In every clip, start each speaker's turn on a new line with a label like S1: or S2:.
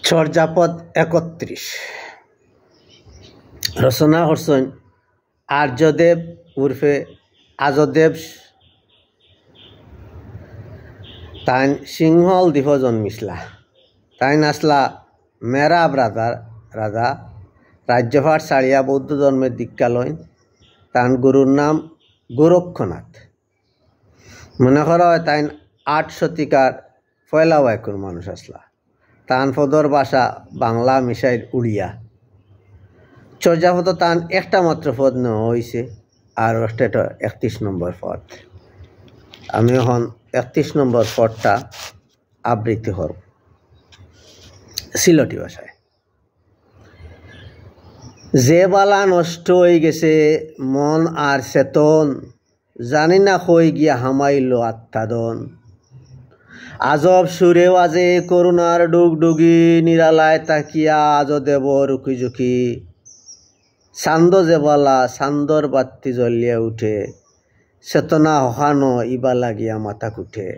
S1: চর্যাপদ ৩১ রচনা করছেন আর্যদেব উর্ফে আজদেব। তাই সিংহল দ্বীপ জন্মিসলা। তাই আসলা মেরাব রাজা রাজ্যভার ছাড়িয়া বৌদ্ধ ধর্মের দীক্ষা লইন। তার গুরুর নাম গোরক্ষনাথ। মনে করা হয় তাই ৮ শতিকার পয়লা ওয়াইকুর মানুষ আসলা। তান পদর ভাষা বাংলা মিশাইল উড়িয়া। চর্যাপদ তান একটা মাত্র পদ নেওয়া হয়েছে, আর স্টেট ৩১ নম্বর পদ। আমি এখন ৩১ নম্বর পদটা আবৃত্তি করব সিলটি ভাষায়। যে বালা নষ্ট হয়ে গেছে মন আর চেতন, জানি না কই গিয়া হামাইল আত্মাদন। আজব সুরে আজে করুণার ডুগডুগি, নিরালায় তাকিয়া আজ দেব রুকি ঝুঁকি। চান্দ যে বালা চান্দর বাত্তি জ্বলিয়া উঠে, চেতনা হহানো ইবা লাগিয়া মাথা কুঠে।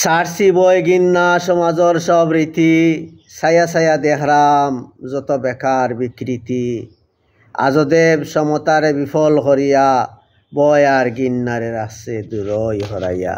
S1: সারসি বয় গিন্না সমাজর সব রীতি, ছায়া ছায়া দেখরাম যত বেকার বিকৃতি। আজদেব সমতারে বিফল করিয়া, বয় আর গিন্নারে রাখছে দূরই হরাইয়া।